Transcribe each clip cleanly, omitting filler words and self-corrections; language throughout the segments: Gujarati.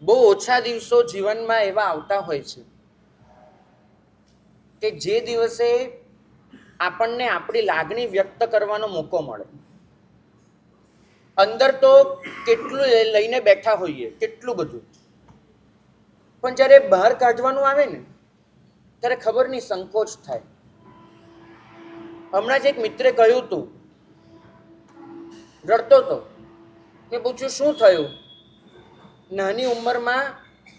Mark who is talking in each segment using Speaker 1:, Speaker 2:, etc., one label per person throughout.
Speaker 1: બહુ ઓછા દિવસો જીવનમાં એવા આવતા હોય છે કે જે દિવસે આપણને આપણી લાગણી વ્યક્ત કરવાનો મોકો મળે. અંદર તો કેટલું લઈને બેઠા હોઈએ, કેટલું બધું, પણ જ્યારે બહાર કાઢવાનું આવે ને ત્યારે ખબર નહીં સંકોચ થાય. હમણાં જ એક મિત્રે કહ્યું હતું, રડતો હતો. મેં પૂછ્યું શું થયું? નાની ઉંમરમાં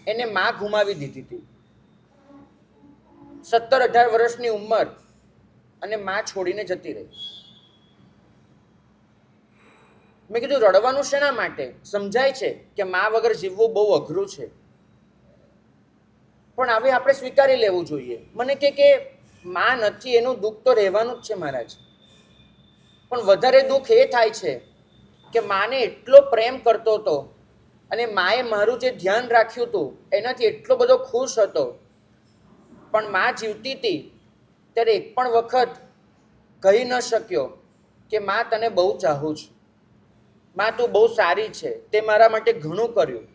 Speaker 1: એને માં ગુમાવી દીધી હતી. 17-18 વર્ષની ઉંમર અને માં છોડીને જતી રહી. મેં કીધું રડવાનું શેના માટે? સમજાય છે કે માં વગર જીવવું બહુ અઘરું છે, પણ હવે આપણે સ્વીકારી લેવું જોઈએ. મને કે માં નથી એનું દુઃખ તો રહેવાનું જ છે મહારાજ, પણ વધારે દુઃખ એ થાય છે કે માને એટલો પ્રેમ કરતો હતો અને માએ મારું જે ધ્યાન રાખ્યું હતું એનાથી એટલો બધો ખુશ હતો, પણ માં જીવતી હતી ત્યારે એક પણ વખત કહી ન શક્યો કે માં તને બહુ ચાહું છું, માં તું બહુ સારી છે, તે મારા માટે ઘણું કર્યું.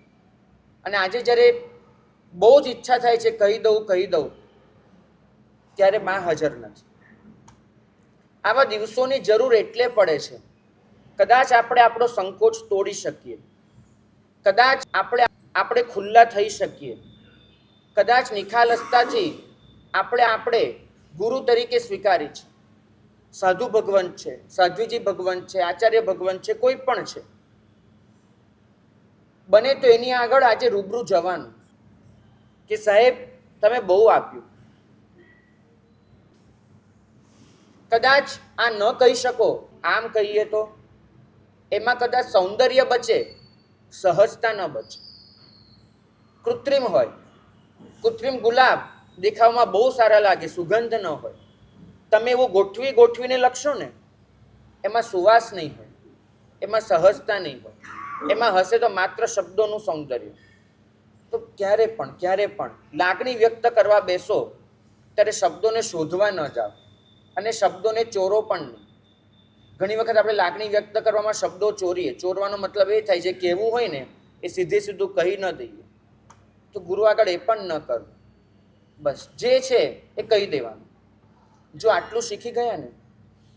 Speaker 1: અને આજે જ્યારે બહુ જ ઈચ્છા થાય છે કહી દઉં, ત્યારે માં હાજર નથી. આવા દિવસોની જરૂર એટલે પડે છે. કદાચ આપણે આપણો સંકોચ તોડી શકીએ, કદાચ આપણે ખુલ્લા થઈ શકીએ, કદાચ નિખાલસતાથી આપણે ગુરુ તરીકે સ્વીકારી છે. સાધુ ભગવંત છે, સાધ્વીજી ભગવંત છે, આચાર્ય ભગવંત છે, કોઈ પણ છે, બને તો એની આગળ આજે રૂબરૂ જવાનું કે સાહેબ તમે બહુ આપ્યું. કદાચ આ ન કહી શકો, આમ કહીએ તો એમાં કદાચ સૌંદર્ય બચે, સહજતા ન બચે. કૃત્રિમ હોય, કૃત્રિમ ગુલાબ દેખાવમાં બહુ સારા લાગે, સુગંધ ન હોય. તમે એવું ગોઠવીને લખશો ને, એમાં સુવાસ નહીં હોય, એમાં સહજતા નહીં હોય, એમાં હશે તો માત્ર શબ્દોનું સૌંદર્ય. તો ક્યારે પણ લાગણી વ્યક્ત કરવા બેસો ત્યારે શબ્દોને શોધવા ન જાઓ અને શબ્દોને ચોરો પણ નહીં. ઘણી વખત આપણે લાગણી વ્યક્ત કરવામાં શબ્દો ચોરીએ. ચોરવાનો મતલબ એ થાય છે કહેવું હોય ને એ સીધું કહી ન દઈએ. તો ગુરુ આગળ એ પણ ન કરવું, બસ જે છે એ કહી દેવાનું. જો આટલું શીખી ગયા ને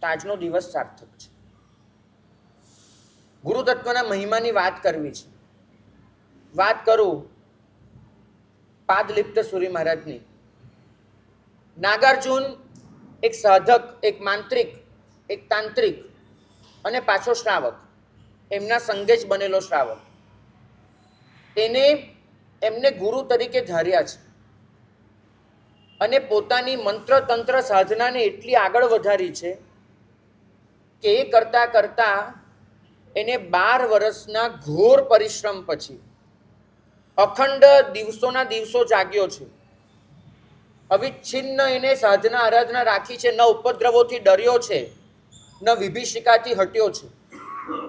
Speaker 1: તો આજનો દિવસ સાર્થક છે. ગુરુ તત્વના મહિમાની વાત કરવી છે. વાત કરું પાદલિપ્ત સૂરી મહારાજની. નાગાર્જુન એક સાધક, એક માંત્રિક, એક તાંત્રિક અને પાછો શ્રાવક, એમના સંગે જ બનેલો શ્રાવક. એમને ગુરુ તરીકે ધાર્યા છે અને પોતાની મંત્ર તંત્ર સાધનાને એટલી આગળ વધારી છે કે એ કરતા એને 12 વર્ષના ઘોર પરિશ્રમ પછી અખંડ દિવસોના દિવસો જાગ્યો છે. અવિચ્છિન્ન એને સાધના આરાધના રાખી છે. ન ઉપદ્રવોથી ડર્યો છે, ન વિભીષિકાથી હટ્યો છે,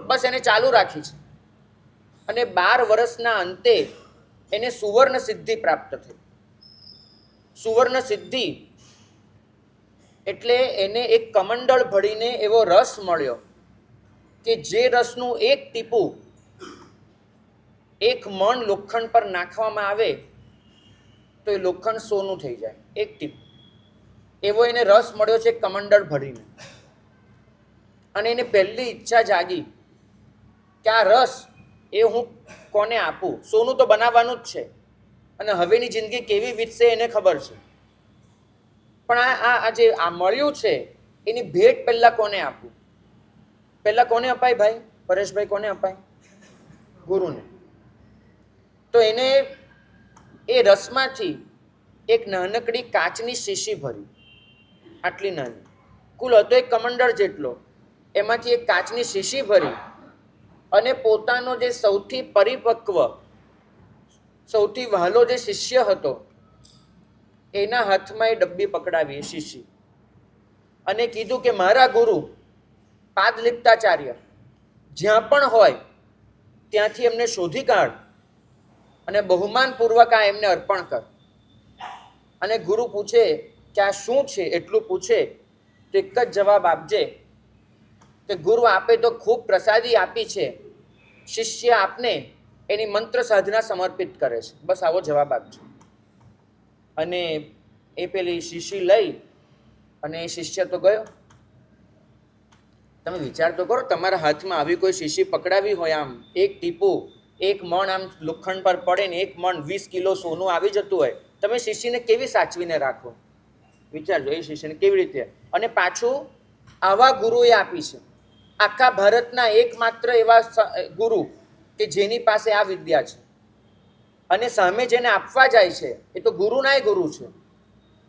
Speaker 1: બસ એને ચાલુ રાખી છે. અને 12 વર્ષના અંતે એને સુવર્ણ સિદ્ધિ પ્રાપ્ત થઈ. સુવર્ણ સિદ્ધિ એટલે એને એક કમંડળ ભળીને એવો રસ મળ્યો કે જે રસનું એક ટીપું 1 મણ લોખંડ પર નાખવામાં આવે તો એ લોખંડ સોનું થઈ જાય, એક ટીપું. એવો એને રસ મળ્યો છે કમંડળ ભરીને. અને એને પહેલી ઈચ્છા જાગી કે આ રસ એ હું કોને આપું? સોનું તો બનાવવાનું જ છે અને હવેની જિંદગી કેવી વીતશે એને ખબર છે, પણ આ જે આ મળ્યું છે એની ભેટ પહેલા કોને આપવું? પહેલા કોને અપાય ભાઈ પરેશભાઈ? કોને અપાય? ગુરુને. તો એને એ રસમાંથી એક નાનકડી કાચની શીશી ભરી, આટલી નાની, કુલ હતો એક કમંડળ જેટલો, એમાંથી એક કાચની શીશી ભરી અને પોતાનો જે સૌથી પરિપક્વ, સૌથી વહાલો જે શિષ્ય હતો એના હાથમાં એ ડબ્બી પકડાવી, એ શીશી, અને કીધું કે મારા ગુરુ પાદલિપ્તાચાર્ય જ્યાં પણ હોય ત્યાંથી એમને શોધી કાઢ અને બહુમાનપૂર્વક આ એમને અર્પણ કર. અને ગુરુ પૂછે કે આ શું છે? એટલું પૂછે તો એક જ જવાબ આપજે કે ગુરુ આપે તો ખૂબ પ્રસાદી આપી છે, શિષ્ય આપને એની મંત્ર સાધના સમર્પિત કરે છે. બસ આવો જવાબ આપજો. અને એ પેલી શીશી લઈ અને એ શિષ્ય તો ગયો. તમે વિચાર તો કરો, તમારા હાથમાં આવી કોઈ શીશી પકડાવી હોય, આમ એક ટીપું, એક મણ આમ લોખંડ પર પડે ને એક મણ 20 કિલો સોનું આવી જતું હોય, તમે શીશીને કેવી સાચવીને રાખો? વિચારજો એ શીશીને કેવી રીતે. અને પાછું આવા ગુરુએ આપી છે. આખા ભારતના એકમાત્ર એવા ગુરુ કે જેની પાસે આ વિદ્યા છે, અને સામે જેને આપવા જાય છે એ તો ગુરુનાય ગુરુ છે.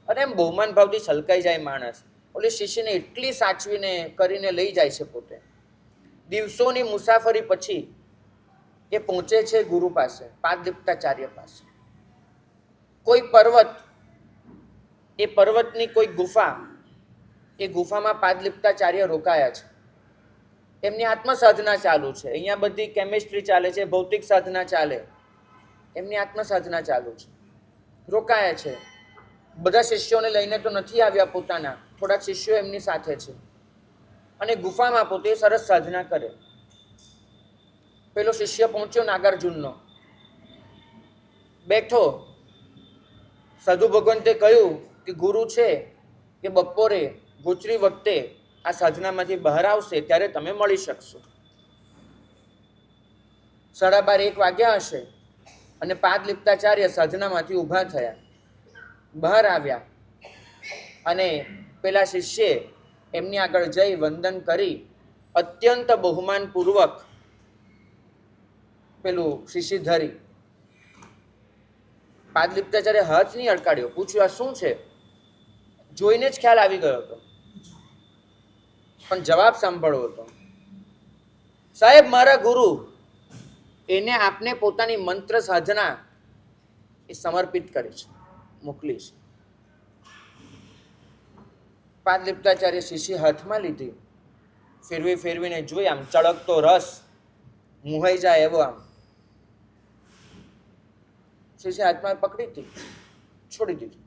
Speaker 1: અને એમ બહુમાન ભાવથી છલકાઈ જાય માણસ. ઓલી શિષ્યને એટલી સાચવીને કરીને લઈ જાય છે પોતે. દિવસોની મુસાફરી પછી એ પહોંચે છે ગુરુ પાસે, પાદલિપ્તાચાર્ય પાસે. કોઈ પર્વત, એ પર્વતની કોઈ ગુફા, એ ગુફામાં પાદલિપ્તાચાર્ય રોકાયા છે. એમની આત્મસાધના ચાલુ છે. અહીંયા બધી કેમિસ્ટ્રી ચાલે છે, ભૌતિક સાધના ચાલે, એમની આત્મસાધના ચાલુ છે. રોકાયા છે. બધા શિષ્યોને લઈને તો નથી આવ્યા પોતાના, થોડાક શિષ્યો એમની સાથે છે. અને ગુફામાં પોતે સરસ સાધના કરે. પેલો શિષ્ય પહોંચ્યો નાગાર્જુનનો, બેઠો. સાધુ ભગવંતે કહ્યું કે ગુરુ છે કે બપોરે ગોચરી વખતે આ સાધનામાંથી બહાર આવશે ત્યારે તમે મળી શકશો. 12:30-1 વાગ્યા હશે અને પાદલિપ્તાચાર્ય સાધનામાંથી ઊભા થયા, બહાર આવ્યા. અને પેલા શિષ્યે એમની આગળ જઈ વંદન કરી અત્યંત બહુમાનપૂર્વક પેલું શીશી ધરી. પાદલિપ્તાચાર્ય હાથ નહીં અડકાડ્યો, પૂછ્યું આ શું છે? જોઈને જ ખ્યાલ આવી ગયો હતો, પણ જવાબ સાંભળવો હતો. સાહેબ, મારા ગુરુ, એને આપને પોતાની મંત્ર સાધના એ સમર્પિત કરી છે, મોકલી છે. પાદલિપ્તાચાર્ય શીશી હાથમાં લીધી, ફેરવી ફેરવીને જોઈ, આમ ચળકતો રસ, મુહાઈ જાય એવો. આમ શીશી હાથમાં પકડી હતી, છોડી દીધી.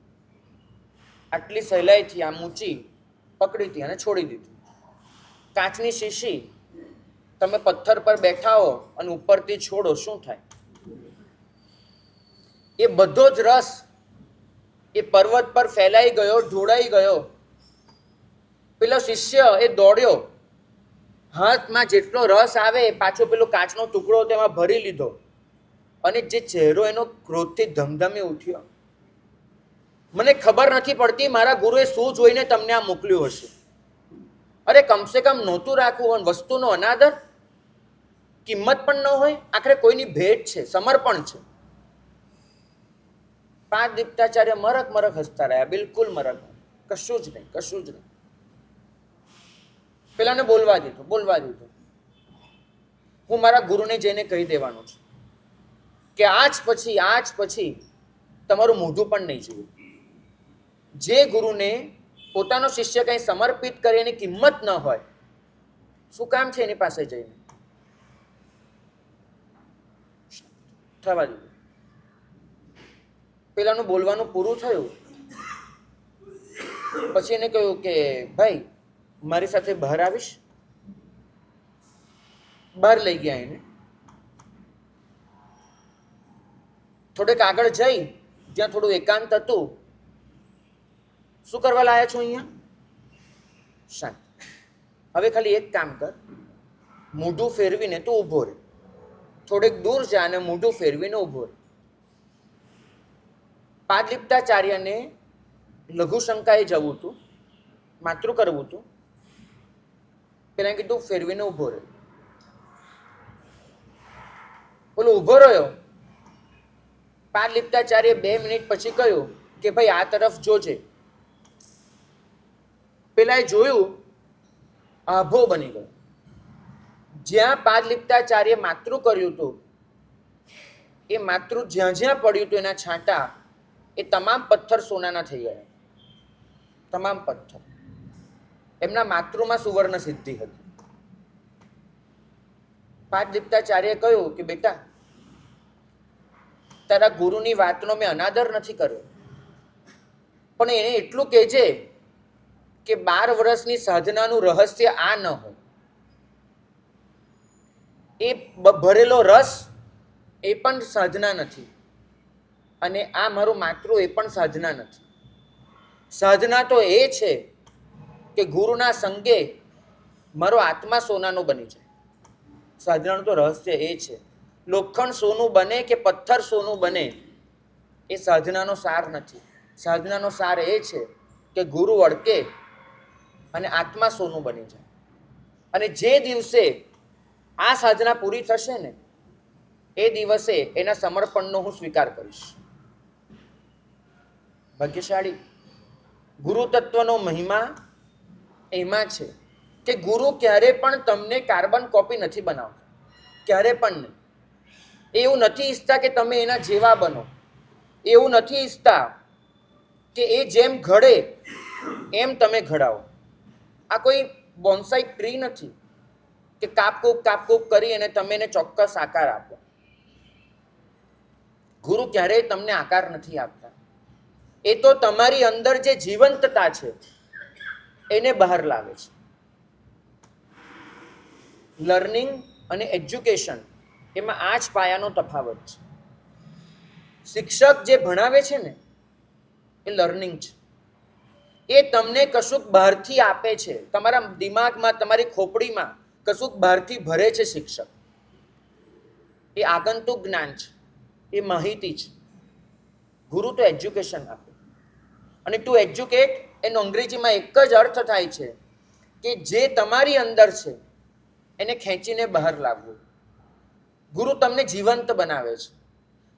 Speaker 1: આટલી સહેલાઈથી આમ ઊંચી પકડી હતી અને છોડી દીધી. કાચની શીશી, તમે પથ્થર પર બેઠા હો અને ઉપરથી છોડો, શું થાય? એ બધો જ રસ એ પર્વત પર ફેલાઈ ગયો, ઢોળાઈ ગયો. પેલો શિષ્ય એ દોડ્યો, હાથમાં જેટલો રસ આવે પાછો પેલો કાચનો ટુકડો તેમાં ભરી લીધો. અને જે ચહેરો એનો ક્રોધથી ધમધમી ઉઠ્યો. મને ખબર નથી પડતી મારા ગુરુએ શું જોઈને તમને આ મોકલ્યું હશે. અરે કમસે કમ નહોતું રાખવું હોય, વસ્તુનો અનાદર, કિંમત પણ ન હોય. આખરે કોઈની ભેટ છે, સમર્પણ છે. પાદલિપ્તાચાર્ય મરક મરક હસતા રહ્યા, બિલકુલ મરક, કશું જ નહીં, કશું જ નહીં. પેલાને બોલવા દીધું. હું મારા ગુરુને જઈને કહી દેવાનું છું કે આજ પછી તમારું મોઢું પણ નહીં જોયું. જે ગુરુને પોતાનો શિષ્ય કંઈ સમર્પિત કરે એની કિંમત ન હોય, શું કામ છે એની પાસે જઈને? થવા દીધું. પેલાનું બોલવાનું પૂરું થયું પછી એને કહ્યું કે ભાઈ, મારી સાથે બહાર આવીશ? બહાર લઈ ગયા એને. થોડેક આગળ જઈ, જ્યાં થોડું એકાંત હતું. શું કરવા લાયા છો અહીંયા? શાંત. હવે ખાલી એક કામ કર, મોઢું ફેરવીને તું ઊભો રહે. થોડેક દૂર જા અને મોઢું ફેરવીને ઊભો રહે. પાદલિપ્તાચાર્યને લઘુશંકાએ જવું હતું, માતૃ કરવું હતું. પેલા કીધું ફેરવીને ઊભો રહે. બોલો ઊભો રહ્યો. પાદલિપ્તાચાર્ય 2 મિનિટ પછી કહ્યું કે ભાઈ આ તરફ જોજે. પેલાએ જોયું, આભો બની ગયો. જ્યાં પાદલિપ્તાચાર્ય માતૃ કર્યું હતું, એ માતૃ જ્યાં જ્યાં પડ્યું હતું એના છાંટા, એ તમામ પથ્થર સોનાના થઈ ગયા. તમામ પથ્થર. એમના માતૃમાં સુવર્ણ સિદ્ધિ હતી. પાદલિપ્તાચાર્યએ કહ્યું કે બેટા, તારા ગુરુની વાતનો મેં અનાદર નથી કર્યો, પણ એને એટલું કહેજે કે 12 વર્ષની સાધનાનું રહસ્ય આ ન હોય. એ ભરેલો રસ એ પણ સાધના નથી, અને આ મારું માતૃ એ પણ સાધના નથી. સાધના તો એ છે કે ગુરુના સંગે મારો આત્મા સોનાનો બની જાય. સાધનાનું તો રહસ્ય એ છે. લોખંડ સોનું બને કે પથ્થર સોનું બને એ સાધનાનો સાર નથી. સાધનાનો સાર એ છે કે ગુરુ અડકે અને આત્મા સોનું બની જાય. અને જે દિવસે આ સાધના પૂરી થશે ને એ દિવસે એના સમર્પણનો હું સ્વીકાર કરીશ. ભાગ્યશાળી. ગુરુ તત્વનો મહિમા એમાં છે કે ગુરુ ક્યારે પણ તમને કાર્બન કોપી નથી બનાવતા, ક્યારે પણ નહીં. એવું નથી ઈચ્છતા કે તમે એના જેવા બનો, એવું નથી ઈચ્છતા કે એ જેમ ઘડે એમ તમે ઘડાવો. આ કોઈ બોન્સાઈ ટ્રી નથી કે કાપકૂપ કરી અને તમે એને ચોક્કસ આકાર આપો. ગુરુ ક્યારેય તમને આકાર નથી આપતા. એ તો તમારી અંદર જે જીવંતતા છે એને બહાર લાવે છે. લર્નિંગ અને એજ્યુકેશન એમાં આ જ પાયાનો તફાવત છે. શિક્ષક જે ભણાવે છે ને એ લર્નિંગ છે. એ તમને કશુંક બહારથી આપે છે, તમારા દિમાગમાં, તમારી ખોપડીમાં કશુંક બહારથી ભરે છે શિક્ષક. એ આગંતુક જ્ઞાન છે, એ માહિતી છે. ગુરુ તો એજ્યુકેશન આપે. અને ટુ એજ્યુકેટ એનો અંગ્રેજીમાં એક જ અર્થ થાય છે કે જે તમારી અંદર છે એને ખેંચીને બહાર લાવવું. ગુરુ તમને જીવંત બનાવે છે.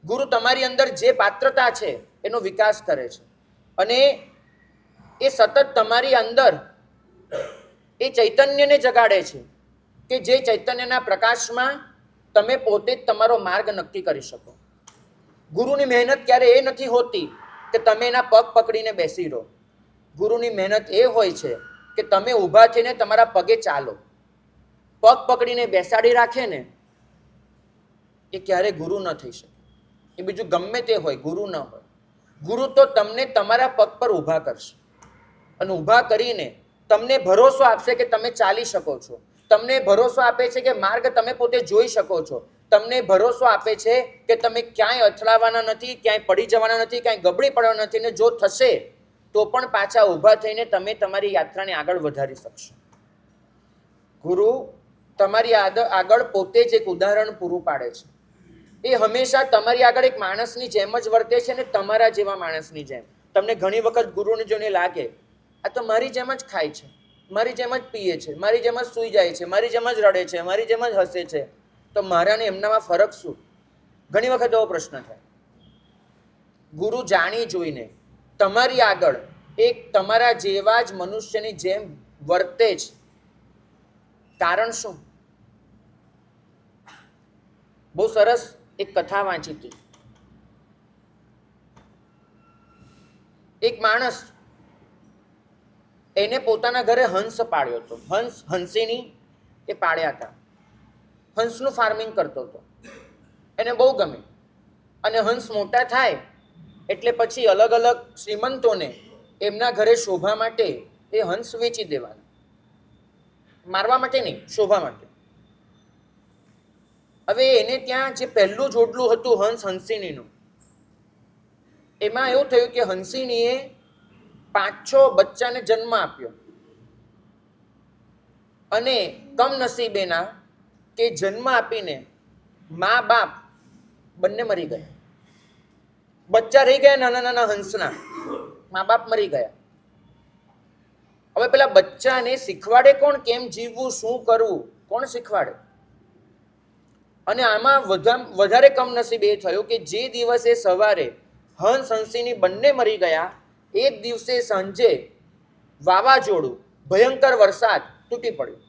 Speaker 1: ગુરુ તમારી અંદર જે પાત્રતા છે એનો વિકાસ કરે છે. અને એ સતત તમારી અંદર એ ચૈતન્યને જગાડે છે કે જે ચૈતન્યના પ્રકાશમાં તમે પોતે જ તમારો માર્ગ નક્કી કરી શકો. ગુરુની મહેનત ક્યારે એ નથી હોતી કે તમે એના પગ પકડીને બેસી રહો. ગુરુની મહેનત એ હોય છે કે તમે ઊભા થઈને તમારા પગે ચાલો. પગ પકડીને બેસાડી રાખે ને એ ક્યારે ગુરુ ન થઈ શકે. એ બીજું ગમે તે હોય, ગુરુ ન હોય. ગુરુ તો તમને તમારા પગ પર ઊભા કરશે અને ઊભા કરીને તમને ભરોસો આપશે કે તમે ચાલી શકો છો. તમને ભરોસો આપે છે કે માર્ગ તમે પોતે જોઈ શકો છો. તમને ભરોસો આપે છે કે તમે ક્યાંય અથડાવાના નથી, ક્યાંય પડી જવાના નથી, ક્યાંય ગબડી પડવાના નથી. ને જો થશે તો પણ પાછા ઊભા થઈને તમે તમારી યાત્રાને આગળ વધારી શકશો. ગુરુ તમારી આગળ પોતે જ એક ઉદાહરણ પૂરું પાડે છે. એ હંમેશા તમારી આગળ એક માણસની જેમ જ વર્તે છે ને તમારા જેવા માણસની જેમ. તમને ઘણી વખત ગુરુને જોઈને લાગે આ તો મારી જેમ જ ખાય છે, મારી જેમ જ પીએ છે, મારી જેમ જ સૂઈ જાય છે, મારી જેમ જ રડે છે, મારી જેમ જ હસે છે, તો મારાને એમનામાં ફરક શું? ઘણી વખત એવો પ્રશ્ન થાય. ગુરુ જાણી જોઈને તમારી આગળ એક તમારા જેવા જ મનુષ્યની જેમ વર્તે છે. કારણ શું? બહુ સરસ એક કથા વાંચી હતી. એક માણસ એને પોતાના ઘરે હંસ પાળ્યો હતો. હંસીની એ પાળ્યા હતા. હંસનું ફાર્મિંગ કરતો હતો. એને બહુ ગમે. અને હંસ મોટા થાય એટલે પછી અલગ અલગ શ્રીમંતોને એમના ઘરે શોભા માટે એ હંસ વેચી દેવાના. મારવા માટે નહીં, શોભા માટે. હવે એને ત્યાં જે પહેલું જોડલું હતું હંસિનીનું, એમાં એવું થયું કે હંસિનીએ 5-6 બચ્ચાને જન્મ આપ્યો. અને કમનસીબેના કે જન્મ આપીને મા બાપ બંને મરી ગયા. બચ્ચા રહી ગયા નાના નાના હંસના, મા બાપ મરી ગયા. હવે પેલા બચ્ચાને શીખવાડે કોણ? કેમ જીવવું, શું કરવું, કોણ શીખવાડે? અને આમાં વધારે કમનસીબ એ થયું કે જે દિવસે સવારે હંસ હંસિની બંને મરી ગયા, એક દિવસે સાંજે વાવાઝોડું, ભયંકર વરસાદ તૂટી પડ્યો.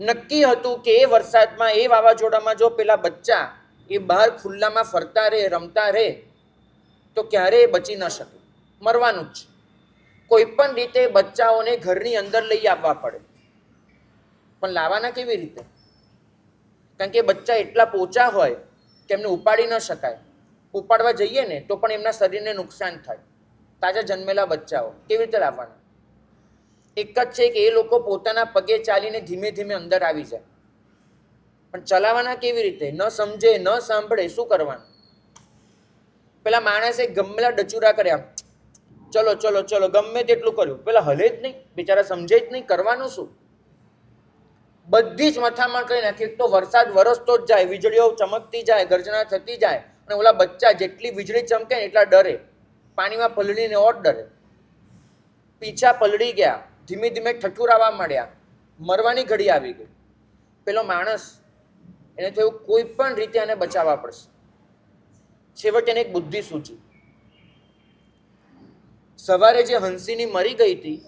Speaker 1: નક્કી હતું કે એ વરસાદમાં, એ વાવાઝોડામાં જો પેલા બચ્ચા એ બહાર ખુલ્લામાં ફરતા રહે, રમતા રહે તો ક્યારેય બચી ન શકે, મરવાનું જ. કોઈ પણ રીતે બચ્ચાઓને ઘરની અંદર લઈ આવવા પડે. પણ લાવવાના કેવી રીતે? કારણ કે બચ્ચા એટલા પોચા હોય કે એમને ઉપાડી ન શકાય. ઉપાડવા જઈએ ને તો પણ એમના શરીરને નુકસાન થાય. તાજા જન્મેલા બચ્ચાઓ કેવી રીતે લાવવાના? એક જ છે કે એ લોકો પોતાના પગે ચાલીને ધીમે ધીમે અંદર આવી જાય. પણ ચલાવવાના કેવી રીતે? ન સમજે, ન સાંભળે, શું કરવાનું? પેલા માણસે ગમેલા ડચુરા કર્યા, ચલો ચલો ચલો, ગમે તેટલું કર્યું, પેલા હલે જ નહીં, બિચારા સમજે જ નહીં, કરવાનું શું? બધી જ મથામણ કરી નાખી. તો વરસાદ વરસતો જ જાય, વીજળીઓ ચમકતી જાય, ગર્જના થતી જાય, અને ઓલા બચ્ચા જેટલી વીજળી ચમકે ને એટલા ડરે, પાણીમાં પલળીને ઓર ડરે. પીછા પલળી ગયા, ધીમે ધીમે ઠઠુરાવા માંડ્યા, મરવાની ઘડી આવી ગઈ. પેલો માણસ, એને થયું કોઈ પણ રીતે એને બચાવવા પડશે. છેવટે એને એક બુદ્ધિ સૂચી. સવારે જે હંસીની મરી ગઈ હતી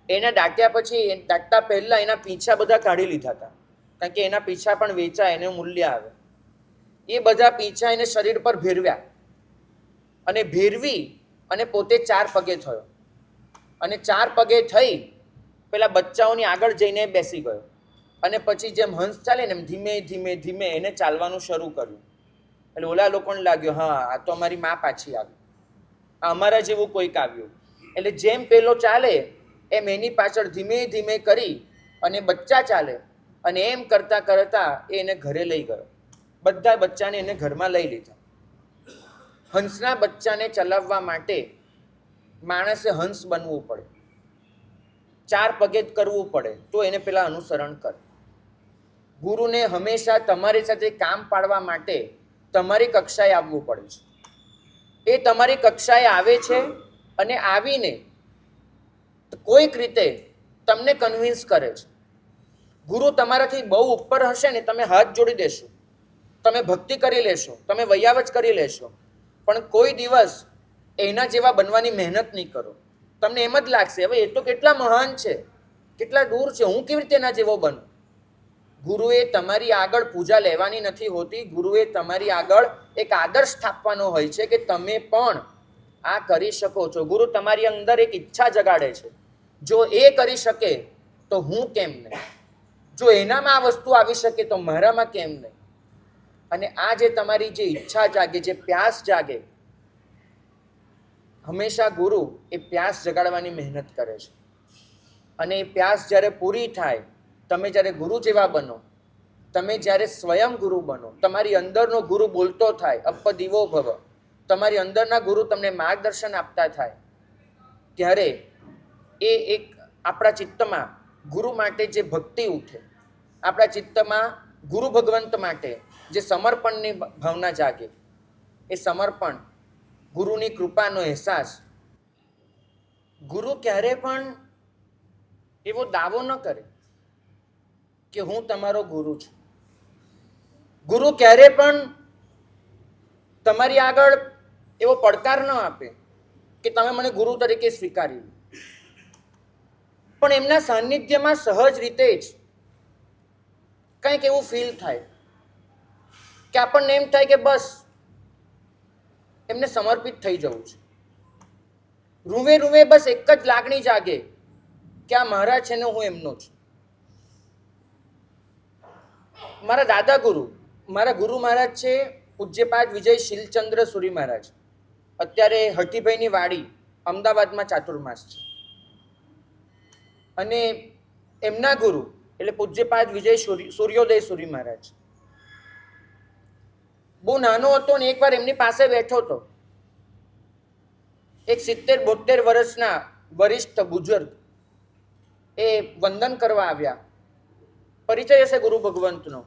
Speaker 1: એને દાટ્યા પછી, દાટતા પહેલા એના પીછા બધા કાઢી લીધા હતા, કારણ કે એના પીછા પણ વેચાય, એને મૂલ્ય આવે. એ બધા પીછા એને શરીર પર ભેરવ્યા, અને ભેરવી અને પોતે 4 પગે થયો, અને 4 પગે થઈ પેલા બચ્ચાઓની આગળ જઈને બેસી ગયો, અને પછી જેમ હંસ ચાલે ને એમ ધીમે ધીમે ધીમે એને ચાલવાનું શરૂ કર્યું. એટલે ઓલા લોકોને લાગ્યો, હા આ તો અમારી માં પાછી આવી, આ અમારા જેવું કોઈક આવ્યું. એટલે જેમ પેલો ચાલે એમ એની પાછળ ધીમે ધીમે કરી અને બચ્ચા ચાલે, અને એમ કરતા કરતા એ એને ઘરે લઈ ગયો. બધા બચ્ચાને એને ઘરમાં લઈ લીધા. હંસના બચ્ચાને ચલાવવા માટે માણસે હંસ બનવું પડે, 4 પગે જ કરવું પડે, તો એને પેલા અનુસરણ કરે. ગુરુને હંમેશા તમારી સાથે કામ પાડવા માટે તમારી કક્ષાએ આવવું પડે છે. એ તમારી કક્ષાએ આવે છે, અને આવીને કોઈક રીતે તમને કન્વિન્સ કરે છે. ગુરુ તમારાથી બહુ ઉપર હશે ને, તમે હાથ જોડી દેશો, તમે ભક્તિ કરી લેશો, તમે વૈયાવચ કરી લેશો, પણ કોઈ દિવસ એના જેવા બનવાની મહેનત નહીં કરો. તમને એમ જ લાગશે, હવે એ તો કેટલા મહાન છે, કેટલા દૂર છે, હું કેવી રીતે એના જેવો બનું? ગુરુએ તમારી આગળ પૂજા લેવાની નથી હોતી. ગુરુએ તમારી આગળ એક આદર્શ સ્થાપવાનો હોય છે કે તમે પણ આ કરી શકો છો. ગુરુ તમારી અંદર એક ઈચ્છા જગાડે છે, જો એ કરી શકે તો હું કેમ નહીં? જો એનામાં આ વસ્તુ આવી શકે તો મારામાં કેમ નહીં? અને આ જે તમારી જે ઈચ્છા જાગે, જે પ્યાસ જાગે, હંમેશા ગુરુ એ પ્યાસ જગાડવાની મહેનત કરે છે. અને એ પ્યાસ જ્યારે પૂરી થાય, તમે જ્યારે ગુરુ જેવા બનો, તમે જ્યારે સ્વયં ગુરુ બનો, તમારી અંદરનો ગુરુ બોલતો થાય, અપદીવો ભવ, તમારી અંદરના ગુરુ તમને માર્ગદર્શન આપતા થાય, ત્યારે એ એક આપણા ચિત્તમાં ગુરુ માટે જે ભક્તિ ઉઠે, આપણા ચિત્તમાં ગુરુ ભગવંત માટે જે સમર્પણની ભાવના જાગે, એ સમર્પણ, ગુરુની કૃપાનો અહેસાસ. ગુરુ ક્યારે પણ એવો દાવો ન કરે કે હું તમારો ગુરુ છું. ગુરુ ક્યારે પણ તમારી આગળ એવો પડકાર ન આપે કે તમે મને ગુરુ તરીકે સ્વીકારી લો. પણ એમના સાનિધ્યમાં સહજ રીતે જ કંઈક એવું ફીલ થાય કે આપણને એમ થાય કે બસ એમને સમર્પિત થઈ જવું છે. રૂવે રૂવે બસ એક જ લાગણી જાગે કે આ મહારાજ છે ને હું એમનો છું. મારા દાદા ગુરુ, મારા ગુરુ મહારાજ છે પૂજ્યપાદ વિજય શીલચંદ્ર સુરી મહારાજ. અત્યારે હઠીભાઈની વાડી અમદાવાદમાં ચાતુર્માસ છે. અને એમના ગુરુ એટલે પૂજ્યપાદ વિજય સૂર્યોદય સુરી મહારાજ. બહુ નાનો હતો ને એકવાર એમની પાસે બેઠો હતો. એક 70-72 વર્ષના વરિષ્ઠ બુજુર્ગ એ વંદન કરવા આવ્યા. પરિચય હશે ગુરુ ભગવંતનો.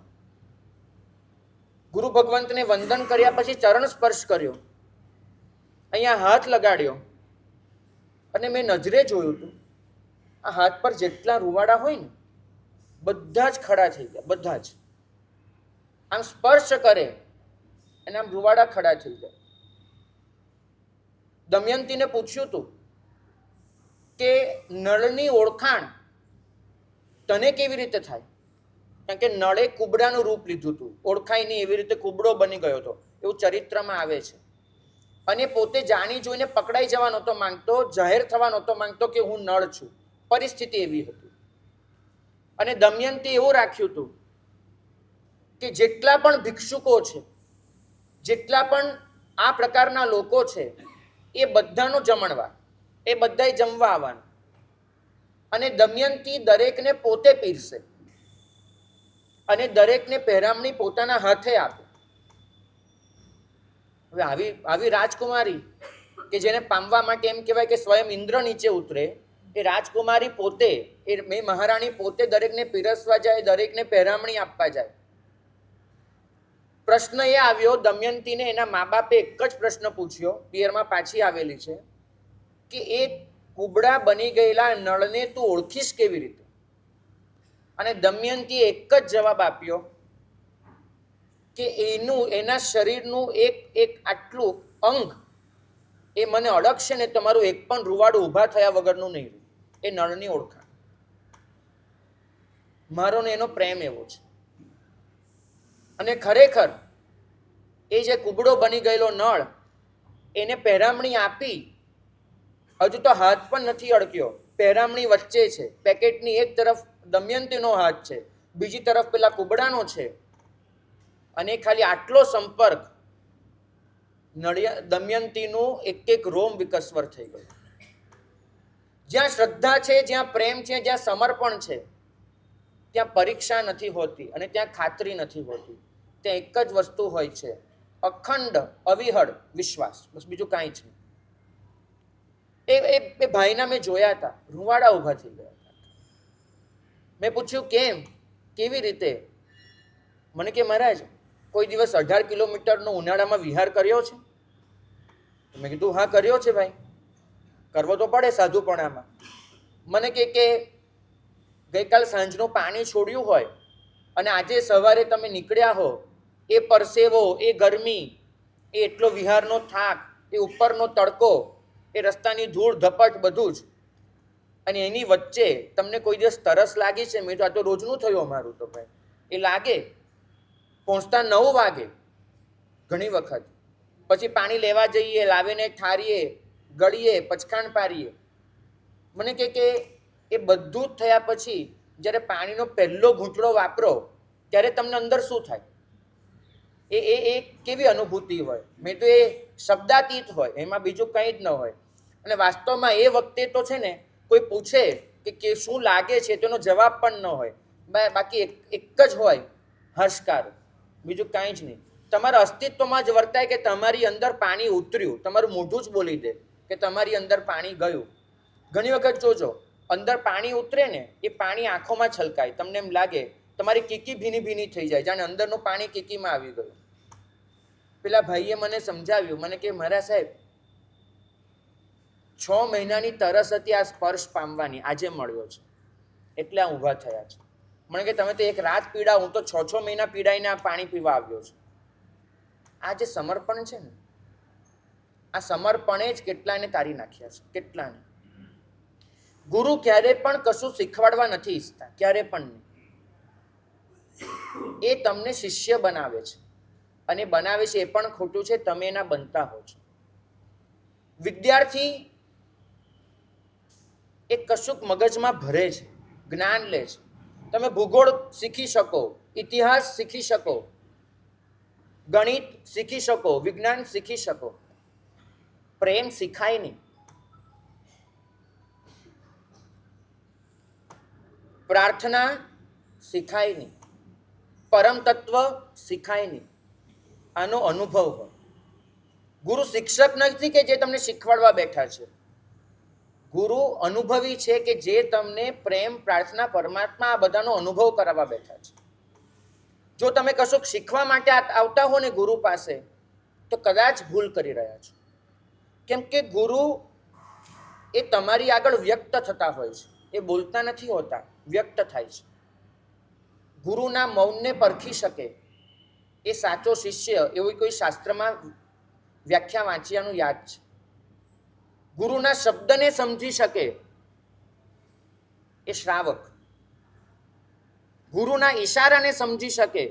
Speaker 1: ગુરુ ભગવંતને વંદન કર્યા પછી ચરણ સ્પર્શ કર્યો, અહીંયા હાથ લગાડ્યો, અને મેં નજરે જોયું હતું આ હાથ પર જેટલા રૂવાડા હોય ને બધા જ ખડા થઈ ગયા. બધા જ આમ સ્પર્શ કરે અને આમ રૂવાડા ખડા થઈ ગયા. દમયંતીને પૂછ્યું હતું કે નળની ઓળખાણ તને કેવી રીતે થાય? કારણ કે નળે કુબડાનું રૂપ લીધું હતું, ઓળખાય નહીં એવી રીતે કુબડો બની ગયો હતો, એવું ચરિત્રમાં આવે છે. અને પોતે જાણી જોઈને પકડાઈ જવા નહોતો માંગતો, જાહેર થવા નહોતો માંગતો કે હું નળ છું. પરિસ્થિતિ એવી હતી. અને દમયંતી એવું રાખ્યું હતું કે જેટલા પણ ભિક્ષુકો છે, જેટલા પણ આ પ્રકારના લોકો છે, એ બધાનો જમણવાર, એ બધાય જમવા આવવાનું. અને દમયંતી દરેકને પોતે પીરસે. અને દરેકને પહેરામણી પોતાના હાથે આપે. હવે આવી રાજકુમારી કે જેને પામવા માટે એમ કહેવાય કે સ્વયં ઇન્દ્ર નીચે ઉતરે, એ રાજકુમારી પોતે, એ મહારાણી પોતે દરેકને પીરસવા જાય, દરેકને પહેરામણી આપવા જાય. પ્રશ્ન એ આવ્યો, દમયંતીને એના મા બાપે એક જ પ્રશ્ન પૂછ્યો, પિયરમાં પાછી આવેલી છે, કે એ કુબડા બની ગયેલા નળને તું ઓળખીશ કેવી રીતે? અને દમયંતીએ એક જ જવાબ આપ્યો કે એના શરીરનું એક આટલું અંગ એ મને અડકશે ને તમારું એક પણ રૂવાડું ઊભા થયા વગરનું નહીં રહે. એ નળની ઓળખાણ. મારો ને એનો પ્રેમ એવો છે. અને ખરેખર એ જે કુબડો બની ગયેલો નળ, એને પહેરામણી આપી, હજુ તો હાથ પણ નથી અડક્યો, પહેરામણી વચ્ચે છે. પેકેટની એક તરફ દમયંતીનો હાથ છે, બીજી તરફ પેલા કુબડાનો છે, અને ખાલી આટલો સંપર્ક, દમયંતીનું એક રોમ વિકસ્વર થઈ ગયું. જ્યાં શ્રદ્ધા છે, જ્યાં પ્રેમ છે, જ્યાં સમર્પણ છે, ત્યાં પરીક્ષા નથી હોતી અને ત્યાં ખાતરી નથી હોતી. ત્યાં એક જ વસ્તુ હોય છે, અખંડ અવિહળ વિશ્વાસ, બસ બીજું કાંઈ છે. એ ભાઈના મેં જોયા હતા, રૂવાડા ઊભા થઈ ગયા હતા. મેં પૂછ્યું કેમ, કેવી રીતે? મને કે મહારાજ, કોઈ દિવસ 18 કિલોમીટરનો ઉનાળામાં વિહાર કર્યો છે? મેં કીધું હા કર્યો છે ભાઈ, કરવો તો પડે સાધુપણામાં. મને કે ગઈકાલ સાંજનું પાણી છોડ્યું હોય અને આજે સવારે તમે નીકળ્યા હો, એ પરસેવો, એ ગરમી, એ એટલો વિહારનો થાક, એ ઉપરનો તડકો, એ રસ્તાની ધૂળ ધપટ બધું જ, અને એની વચ્ચે તમને કોઈ દિવસ તરસ લાગી છે? મેં તો આ તો રોજનું થયું અમારું તો ભાઈ. એ લાગે, પહોંચતા 9 વાગે ઘણી વખત, પછી પાણી લેવા જઈએ, લાવીને ઠારીએ, ગળીએ, પચખાણ પારીએ. મને કે એ બધું જ થયા પછી જ્યારે પાણીનો પહેલો ઘૂંટડો વાપરો ત્યારે તમને અંદર શું થાય? એ કેવી અનુભૂતિ હોય? મેં તો એ શબ્દાતીત હોય, એમાં બીજું કંઈ જ ન હોય. અને વાસ્તવમાં એ વખતે તો છે ને, કોઈ પૂછે કે શું લાગે છે, તેનો જવાબ પણ ન હોય. બાકી એક જ હોય, હર્ષકાર, બીજું કાંઈ જ નહીં. તમારા અસ્તિત્વમાં જ વર્તાય કે તમારી અંદર પાણી ઉતર્યું. તમારું મોઢું જ બોલી દે કે તમારી અંદર પાણી ગયું. ઘણી વખત જોજો, અંદર પાણી ઉતરે ને, એ પાણી આંખોમાં છલકાય, તમને એમ લાગે તમારી કીકી ભીની ભીની થઈ જાય, જાણે અંદરનું પાણી કીકીમાં આવી ગયું. પેલા ભાઈએ મને સમજાવ્યું, મને કે મારા સાહેબ, 6 મહિનાની તરસ હતી આ સ્પર્શ પામવાની, આજે મળ્યો છે એટલે આ ઊભા થયા છે. મને કે તમે તો એક રાત પીડા, હું તો 6 મહિના પીડાઈને આ પાણી પીવા આવ્યો છું. આ જે સમર્પણ છે ને, આ સમર્પણે જ કેટલાને તારી નાખ્યા છે, કેટલાને. ગુરુ ક્યારે પણ કશું શીખવાડવા નથી ઈચ્છતા, ક્યારે પણ નહીં. એ તમને શિષ્ય બનાવે છે, અને બનાવે છે એ પણ ખોટું છે, તમે એના બનતા હો છો. વિદ્યાર્થી એ કશુંક મગજમાં ભરે છે, જ્ઞાન લે છે. તમે ભૂગોળ શીખી શકો, ઇતિહાસ શીખી શકો, ગણિત શીખી શકો, વિજ્ઞાન શીખી શકો, પ્રેમ શીખાય નહીં. પ્રાર્થના શીખાય નહીં, પરમ તત્વ શીખાય નહીં. આનો અનુભવ હોય. ગુરુ શિક્ષક નથી કે જે તમને શીખવાડવા બેઠા છે. ગુરુ અનુભવી છે કે જે તમને પ્રેમ, પ્રાર્થના, પરમાત્મા આ બધાનો અનુભવ કરાવવા બેઠા છે. જો તમે કશુંક શીખવા માટે આવતા હો ને ગુરુ પાસે, તો કદાચ ભૂલ કરી રહ્યા છો. કેમ કે ગુરુ એ તમારી આગળ વ્યક્ત થતા હોય છે, એ બોલતા નથી હોતા, વ્યક્ત થાય છે. ગુરુના મૌનને પરખી શકે એ સાચો શિષ્ય, એવું કોઈ શાસ્ત્રમાં વ્યાખ્યા વાંચ્યાનું યાદ છે. ગુરુના શબ્દને સમજી શકે એ શ્રાવક, ગુરુના ઈશારાને સમજી શકે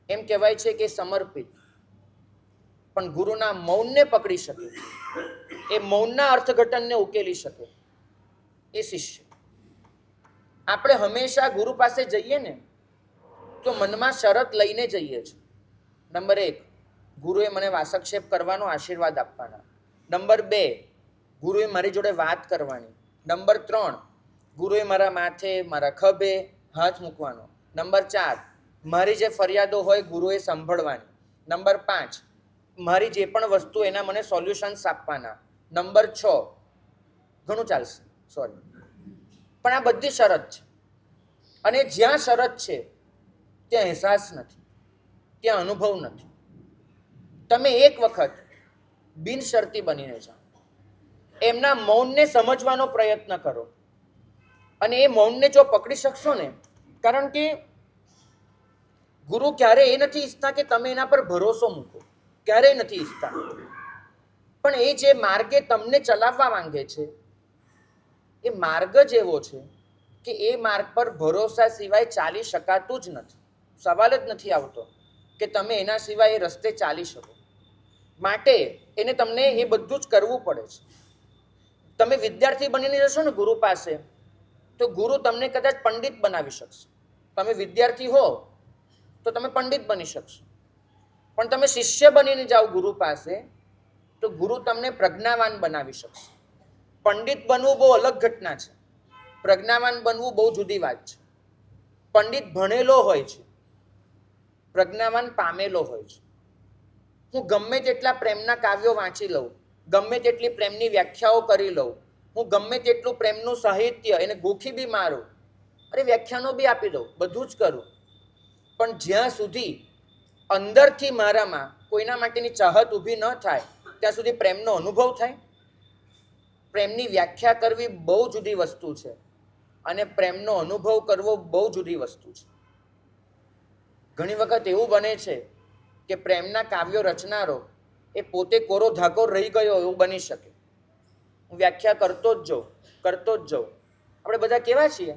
Speaker 1: એમ કહેવાય છે કે સમર્પિત. પણ ગુરુના મૌનને પકડી શકે, એ મૌનના અર્થઘટનને ઉકેલી શકે એ શિષ્ય. આપણે હંમેશા ગુરુ પાસે જઈએ ને તો મનમાં શરત લઈને જઈએ છીએ. નંબર 1, ગુરુએ મને વાસક્ષેપ કરવાનો, આશીર્વાદ આપવાના. નંબર 2, ગુરુએ મારી જોડે વાત કરવાની. નંબર 3, ગુરુએ મારા માથે, મારા ખભે હાથ મૂકવાનો. નંબર 4, મારી જે ફરિયાદો હોય ગુરુએ સાંભળવાની. નંબર 5, મારી જે પણ વસ્તુ એના મને સોલ્યુશન્સ આપવાના. નંબર 6, ઘણું ચાલશે, સોરી, પણ આ બધી શરત છે. અને જ્યાં શરત છે ત્યાં અહેસાસ નથી, ત્યાં અનુભવ નથી. તમે એક વખત બિનશરતી બનીને જાઓ, એમના મૌનને સમજવાનો પ્રયત્ન કરો. અને એ મૌનને જો પકડી શકશો ને, કારણ કે ગુરુ ક્યારે એ નથી ઈચ્છતા કે તમે એના પર ભરોસો મૂકો, ક્યારેય નથી ઈચ્છતા. પણ એ જે માર્ગે તમને ચલાવવા માંગે છે એ માર્ગ જ એવો છે કે એ માર્ગ પર ભરોસા સિવાય ચાલી શકાતું જ નથી. સવાલ જ નથી આવતો કે તમે એના સિવાય એ રસ્તે ચાલી શકો. માટે એને તમને એ બધું જ કરવું પડે છે. તમે વિદ્યાર્થી બનીને જશો ને ગુરુ પાસે, તો ગુરુ તમને કદાચ પંડિત બનાવી શકશે. તમે વિદ્યાર્થી હો તો તમે પંડિત બની શકશો. પણ તમે શિષ્ય બનીને જાઓ ગુરુ પાસે, તો ગુરુ તમને પ્રજ્ઞાવાન બનાવી શકશે. પંડિત બનવું બહુ અલગ ઘટના છે, પ્રજ્ઞાવાન બનવું બહુ જુદી વાત છે. પંડિત ભણેલો હોય છે, પ્રજ્ઞાવાન પામેલો હોય છે. હું ગમે તેટલા પ્રેમના કાવ્યો વાંચી લઉં, ગમે તેટલી પ્રેમની વ્યાખ્યાઓ કરી લઉં, હું ગમે તેટલું પ્રેમનું સાહિત્ય એને ગોખી બી મારું, અરે વ્યાખ્યાનો બી આપી દઉં, બધું જ કરું, પણ જ્યાં સુધી અંદરથી મારામાં કોઈના માટેની ચાહત ઊભી ન થાય ત્યાં સુધી પ્રેમનો અનુભવ થાય. પ્રેમની વ્યાખ્યા કરવી બહુ જુદી વસ્તુ છે અને પ્રેમનો અનુભવ કરવો બહુ જુદી વસ્તુ છે. ઘણી વખત એવું બને છે કે પ્રેમના કાવ્યો રચનારો એ પોતે કોરો ધાકો રહી ગયો એવું બની શકે. હું વ્યાખ્યા કરતો જ જાઉં. આપણે બધા કેવા છીએ,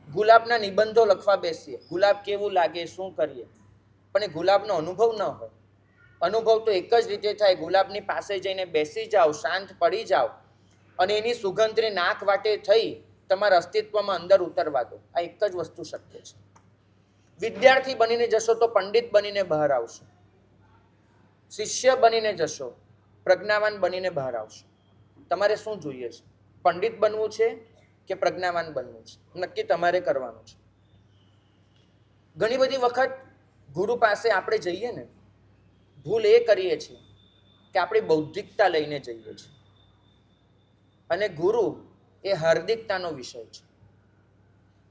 Speaker 1: ગુલાબના નિબંધો લખવા બેસીએ, ગુલાબ કેવું લાગે, શું કરીએ, પણ એ ગુલાબનો અનુભવ ન હોય. અનુભવ તો એક જ રીતે થાય, ગુલાબની પાસે જઈને બેસી જાઓ, શાંત પડી જાઓ અને એની સુગંધને નાક વાટે થઈ તમારા અસ્તિત્વમાં અંદર ઉતરવા દો. આ એક જ વસ્તુ શક્ય છે. વિદ્યાર્થી બનીને જશો તો પંડિત બનીને બહાર આવશો, શિષ્ય બનીને જશો પ્રજ્ઞાવાન બનીને બહાર આવશો. તમારે શું જોઈએ છે? પંડિત બનવું છે કે પ્રજ્ઞાવાન બનવું છે? નક્કી તમારે કરવાનું છે. ઘણી બધી વખત ગુરુ પાસે આપણે જઈએ ને, ભૂલ એ કરીએ છીએ કે આપણી બૌદ્ધિકતા લઈને જઈએ છીએ, અને ગુરુ એ હાર્દિકતાનો વિષય છે.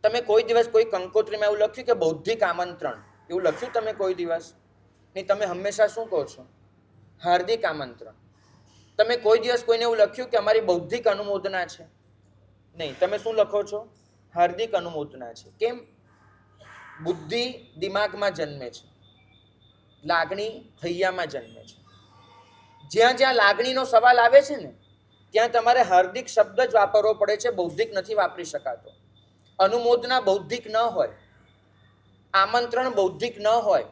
Speaker 1: તમે કોઈ દિવસ કોઈ કંકોત્રીમાં એવું લખ્યું કે બૌદ્ધિક આમંત્રણ, એવું લખ્યું તમે કોઈ દિવસ? નહીં, તમે હંમેશા શું કહો છો? હાર્દિક આમંત્રણ. તમે કોઈ દિવસ કોઈને એવું લખ્યું કે અમારી બૌદ્ધિક અનુમોદના છે? નહીં, તમે શું લખો છો? હાર્દિક અનુમોદના છે. કેમ? બુદ્ધિ દિમાગમાં જન્મે છે, લાગણી હૈયામાં જન્મે છે. જ્યાં જ્યાં લાગણીનો સવાલ આવે છે ને, ત્યાં તમારે હાર્દિક શબ્દ જ વાપરવો પડે છે, બૌદ્ધિક નથી વાપરી શકાતો. અનુમોદના બૌદ્ધિક ન હોય, આમંત્રણ બૌદ્ધિક ન હોય,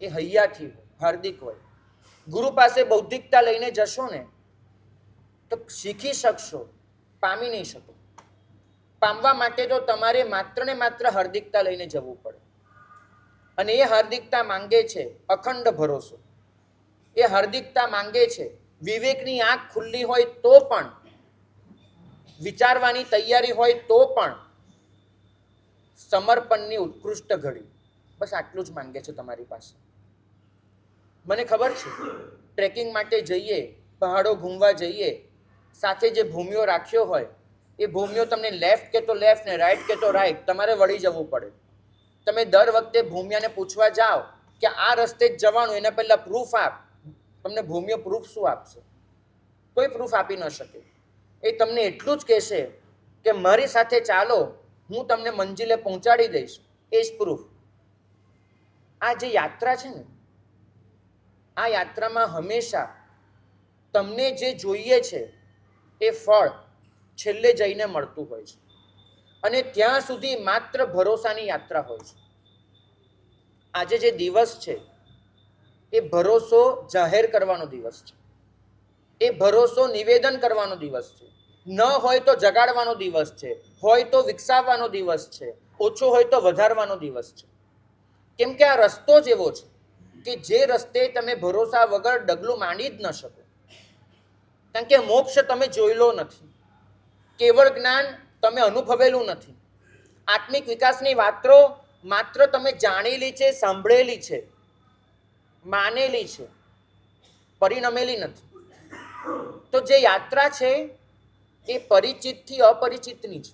Speaker 1: એ હૈયાથી હોય, હાર્દિક હોય. ગુરુ પાસે બૌદ્ધિકતા લઈને જશો ને તો શીખી શકશો, પામી નહીં શકો. પામવા માટે તો તમારે માત્ર ને માત્ર હાર્દિકતા લઈને જવું પડે. અને એ હાર્દિકતા માંગે છે અખંડ ભરોસો. એ હાર્દિકતા માંગે છે વિવેકની આંખ ખુલ્લી હોય તો પણ, વિચારવાની તૈયારી હોય તો પણ, સમર્પણની ઉત્કૃષ્ટ ઘડી. બસ આટલું જ માંગે છે તમારી પાસે. મને ખબર છે, ટ્રેકિંગ માટે જઈએ, પહાડો ઘૂમવા જઈએ, સાથે જે ભૂમિઓ રાખ્યો હોય એ ભૂમિઓ તમને લેફ્ટ કે તો લેફ્ટ ને રાઈટ કે તો રાઈટ તમારે વળી જવું પડે. તમે દર વખતે ભૂમિયાને પૂછવા જાઓ કે આ રસ્તે જ જવાનું, એના પહેલાં પ્રૂફ આપ. તમને ભૂમિઓ પ્રૂફ શું આપશે? કોઈ પ્રૂફ આપી ન શકે. એ તમને એટલું જ કહેશે કે મારી સાથે ચાલો, હું તમને મંજિલે પહોંચાડી દઈશ. એ જ પ્રૂફ. આ જે યાત્રા છે ને, આ યાત્રામાં હંમેશા તમને જે જોઈએ છે એ ફળ છેલ્લે જઈને મળતું હોય છે. અને ત્યાં સુધી માત્ર ભરોસાની યાત્રા હોય છે. આજે જે દિવસ છે એ ભરોસો જાહેર કરવાનો દિવસ છે. એ ભરોસો નિવેદન કરવાનો દિવસ છે. ન હોય તો જગાડવાનો દિવસ છે, હોય તો વિકસાવવાનો દિવસ છે, ઓછો હોય તો વધારવાનો દિવસ છે. કેમ કે આ રસ્તો જ એવો છે કે જે રસ્તે તમે ભરોસા વગર ડગલું માંડી જ ન શકો. કારણ કે મોક્ષ તમે જોયેલો નથી, કેવળ જ્ઞાન તમે અનુભવેલું નથી. આત્મિક વિકાસની વાતો માત્ર તમે જાણેલી છે, સાંભળેલી છે, માનેલી છે, પરિણમેલી નથી. તો જે યાત્રા છે એ પરિચિતથી અપરિચિતની છે.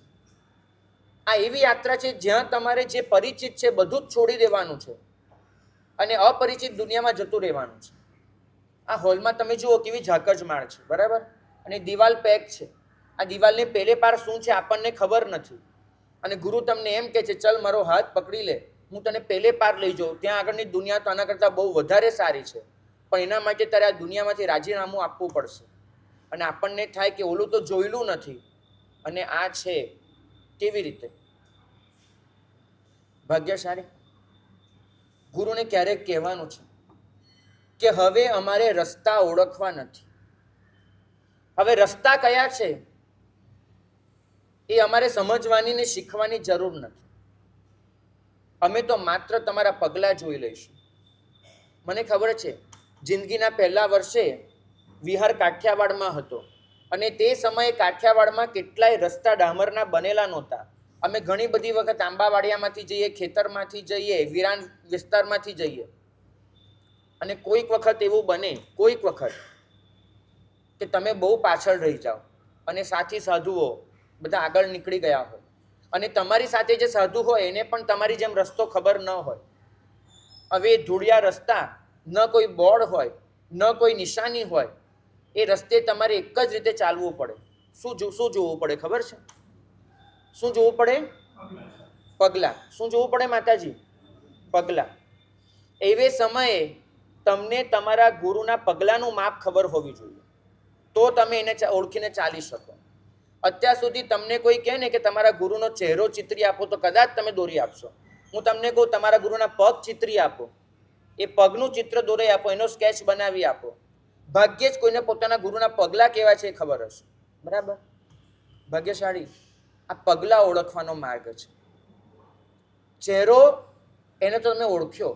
Speaker 1: આ એવી યાત્રા છે જ્યાં તમારે જે પરિચિત છે બધું જ છોડી દેવાનું છે અને અપરિચિત દુનિયામાં જતું રહેવાનું છે. આ હોલમાં તમે જુઓ કેવી ઝાકઝમાળ છે, બરાબર, અને દિવાલ પેક છે. આ દિવાલની પેલે પાર શું છે આપણને ખબર નથી, અને ગુરુ તમને એમ કહે છે ચલ મારો હાથ પકડી લે, હું તને પેલે પાર લઈ જાઉં, ત્યાં આગળની દુનિયા તો આના કરતાં બહુ વધારે સારી છે, પણ એના માટે તારે આ દુનિયામાંથી રાજીનામું આપવું પડશે. અને આપણને થાય કે ઓલું તો જોયેલું નથી અને આ છે. કેવી રીતે? ભાગ્યશાળી. ગુરુને ક્યારેક કહેવાનું છે કે હવે અમારે રસ્તા ઓળખવા નથી. હવે રસ્તા કયા છે એ અમારે સમજવાની ને શીખવાની જરૂર નથી. અમે તો માત્ર તમારા પગલાં જોઈ લઈશું. મને ખબર છે જિંદગીના પહેલા વર્ષે વિહાર કાઠિયાવાડમાં હતો અને તે સમયે કાઠિયાવાડમાં કેટલાય રસ્તા ડામરના બનેલા નહોતા. અમે ઘણી બધી વખત આંબાવાડિયામાંથી જઈએ, ખેતરમાંથી જઈએ, વિરાન વિસ્તારમાંથી જઈએ, અને કોઈક વખત એવું બને, કોઈક વખત કે તમે બહુ પાછળ રહી જાઓ અને સાથી સાધુઓ બધા આગળ નીકળી ગયા હોય, અને તમારી સાથે જે સાધુ હોય એને પણ તમારી જેમ રસ્તો ખબર ન હોય. હવે એ ધૂળિયા રસ્તા, ન કોઈ બોર્ડ હોય, ન કોઈ નિશાની હોય, એ રસ્તે તમારે એક જ રીતે ચાલવું પડે. શું જોવું પડે ખબર છે? શું જોવું પડે? પગલાં. શું જોવું પડે માતાજી? પગલાં. એવે સમયે તમને તમારા ગુરુના પગલાંનું માપ ખબર હોવી જોઈએ, તો તમે એને ઓળખીને ચાલી શકો. અત્યાર સુધી તમને કોઈ કહે ને કે તમારા ગુરુનો ચહેરો ચિત્રી આપો તો કદાચ તમે દોરી આપશો. હું તમને કહું તમારા ગુરુના પગ ચિત્રી આપો, એ પગનું ચિત્ર દોરી આપો, એનો સ્કેચ બનાવી આપો, ભાગ્યે જ કોઈને પોતાના ગુરુના પગલાં કેવા છે એ ખબર હશે. બરાબર? ભાગ્યશાળી. આ પગલાં ઓળખવાનો માર્ગ છે. ચહેરો એને તો તમે ઓળખ્યો,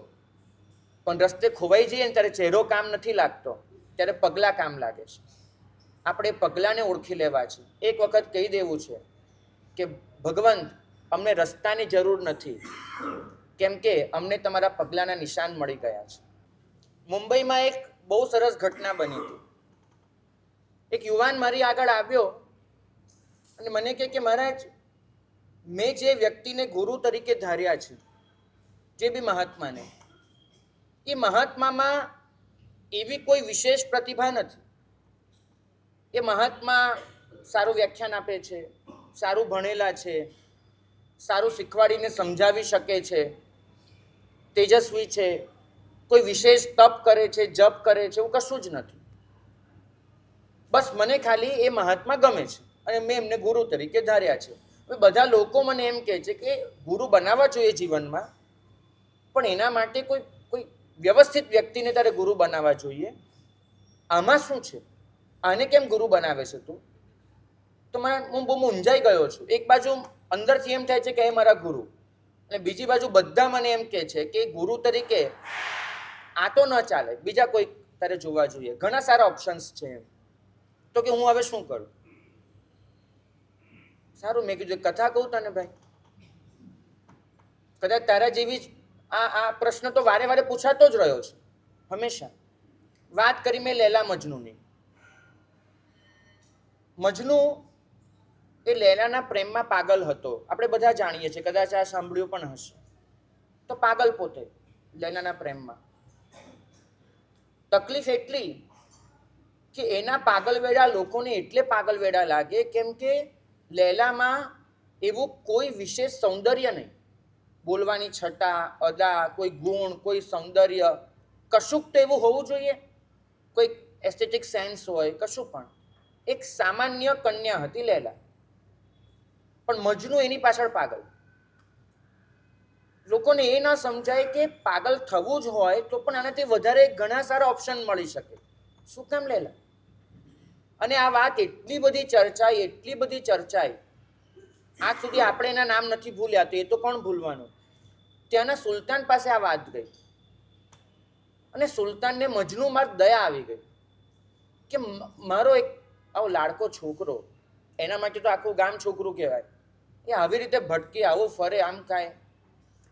Speaker 1: પણ રસ્તે ખોવાઈ જઈએ ને ત્યારે ચહેરો કામ નથી લાગતો, ત્યારે પગલાં કામ લાગે છે. આપણે પગલાંને ઓળખી લેવા છે. એક વખત કહી દેવું છે કે ભગવંત અમને રસ્તાની જરૂર નથી, કેમ કે અમને તમારા પગલાંના નિશાન મળી ગયા છે. મુંબઈમાં એક બહુ સરસ ઘટના બની હતી. એક યુવાન મારી આગળ આવ્યો અને મને કહે કે મહારાજ, મેં જે વ્યક્તિને ગુરુ તરીકે ધાર્યા છે, જે બી મહાત્માને, એ મહાત્મામાં એવી કોઈ વિશેષ પ્રતિભા નથી. એ મહાત્મા સારું વ્યાખ્યાન આપે છે, સારું ભણેલા છે, સારું શીખવાડીને સમજાવી શકે છે, તેજસ્વી છે, કોઈ વિશેષ તપ કરે છે, જપ કરે છે, એવું કશું જ નથી. બસ મને ખાલી એ મહાત્મા ગમે છે અને મેં એમને ગુરુ તરીકે ધાર્યા છે. હવે બધા લોકો મને એમ કહે છે કે ગુરુ બનાવવા જોઈએ જીવનમાં, પણ એના માટે કોઈ વ્યવસ્થિત વ્યક્તિને તારે ગુરુ બનાવવા જોઈએ. આમાં શું છે? આને કેમ ગુરુ બનાવે છે તું? તો હું બહુ મૂંઝાઈ ગયો છું. એક બાજુ અંદરથી એમ થાય છે કે એ મારા ગુરુ, અને બીજી બાજુ બધા મને એમ કહે છે કે ગુરુ તરીકે આ તો ન ચાલે, બીજા કોઈ તારે જોવા જોઈએ, ઘણા સારા ઓપ્શન્સ છે એમ. તો કે હું હવે શું કરું? સારું, મેં કીધું કથા કહું તને ભાઈ, કદાચ તારા જેવી જ આ પ્રશ્ન તો વારે વારે પૂછાતો જ રહ્યો છે હંમેશા. વાત કરી મેં લૈલા મજનૂની. મજનુ એ લૈલાના પ્રેમમાં પાગલ હતો. આપણે બધા જાણીએ છીએ, કદાચ આ સાંભળ્યું પણ હશે. તો પાગલ પોતે લૈલાના પ્રેમમાં. તકલીફ એટલી કે એના પાગલવેડા લોકોને એટલે પાગલવેડા લાગે કેમ કે લૈલામાં એવું કોઈ વિશેષ સૌંદર્ય નહીં. બોલવાની છટા, અદા, કોઈ ગુણ, કોઈ સૌંદર્ય, કશુંક તો એવું હોવું જોઈએ, કોઈ એસ્થેટિક સેન્સ હોય, કશું પણ. એક સામાન્ય કન્યા હતી લૈલા, પણ મજનુ એની પાછળ પાગલ. લોકોને એ ન સમજાય કે પાગલ થવું જ હોય તો પણ આનાથી વધારે ઘણા સારા ઓપ્શન મળી શકે. શું કામ લૈલા? અને આ વાત એટલી બધી ચર્ચાઈ, આજ સુધી આપણે એના નામ નથી ભૂલ્યા, તો એ તો કોણ ભૂલવાનું. ત્યાંના સુલતાન પાસે આ વાત ગઈ અને સુલતાનને મજનુમાં દયા આવી ગઈ કે મારો એક આવો લાડકો છોકરો, એના માટે તો આખું ગામ છોકરું કહેવાય, એ આવી રીતે ભટકી, આવો ફરે, આમ કાંઈ.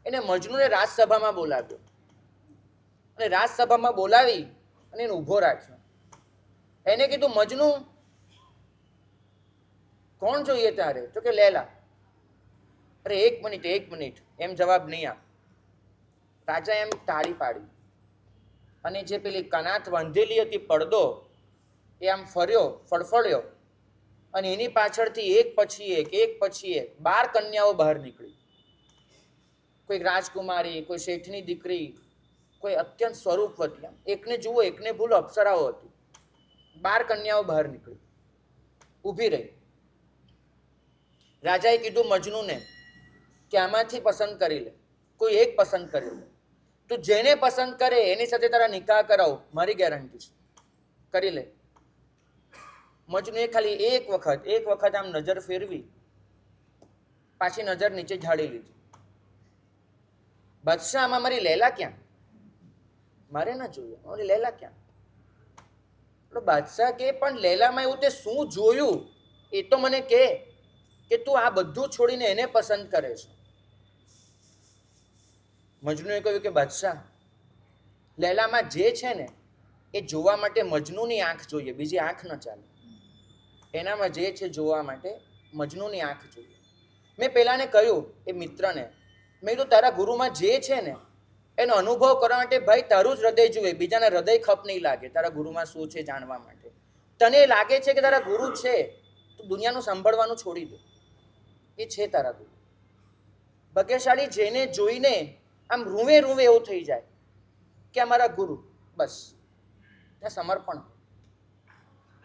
Speaker 1: એને મજનૂને રાજસભામાં બોલાવ્યો અને રાજસભામાં બોલાવી અને એને ઊભો રાખ્યો. એને કીધું, મજનુ, કોણ જોઈએ તારે? તો કે લેલા. અરે એક મિનિટ, એમ જવાબ નહીં આપ. રાજા એમ તાળી પાડી અને જે પેલી કનાત બાંધેલી હતી પડદો, એ આમ ફર્યો, ફડફડ્યો અને એની પાછળથી એક પછી એક 12 કન્યાઓ બહાર નીકળી. કોઈ રાજકુમારી, કોઈ શેઠની દીકરી, કોઈ અત્યંત સ્વરૂપવતી. એકને જુઓ, એકને ભૂલો, અપ્સરાઓ હતી. 12 કન્યાઓ બહાર નીકળી, ઊભી રહી. રાજાએ કીધું મજનૂને કે આમાંથી પસંદ કરી લે, કોઈ એક પસંદ કરી લે. તું જેને પસંદ કરે એની સાથે તારા નિકાહ કરાવ, મારી ગેરંટી છે, કરી લે. મજનૂએ ખાલી એક વખત આમ નજર ફેરવી, પાછી નજર નીચે ઝાડી લીધી. બાદશાહ, આમાં મારી લેલા ક્યાં? મારે ના જોઈએ, મારી લેલા ક્યાં? બાદશાહ કે પણ લેલામાં એવું તે શું જોયું એ તો મને કે તું આ બધું છોડીને એને પસંદ કરે છે. મજનૂએ કહ્યું કે બાદશાહ, લેલામાં જે છે ને એ જોવા માટે મજનૂની આંખ જોઈએ, બીજી આંખ ન ચાલે. એનામાં જે છે જોવા માટે મજનૂની આંખ જોઈએ. મેં પેલાને કહ્યું, એ મિત્રને, મેં કીધું તારા ગુરુમાં જે છે ને એનો અનુભવ કરવા માટે ભાઈ તારું જ હૃદય જોઈએ, બીજાના હૃદય ખપ નહીં લાગે તારા ગુરુમાં શું છે જાણવા માટે. તને લાગે છે કે તારા ગુરુ છે, તું દુનિયાનું સાંભળવાનું છોડી દે, એ છે તારા ગુરુ. ભાગ્યશાળી જેને જોઈને આમ રૂવે એવું થઈ જાય કે અમારા ગુરુ, બસ ત્યાં સમર્પણ.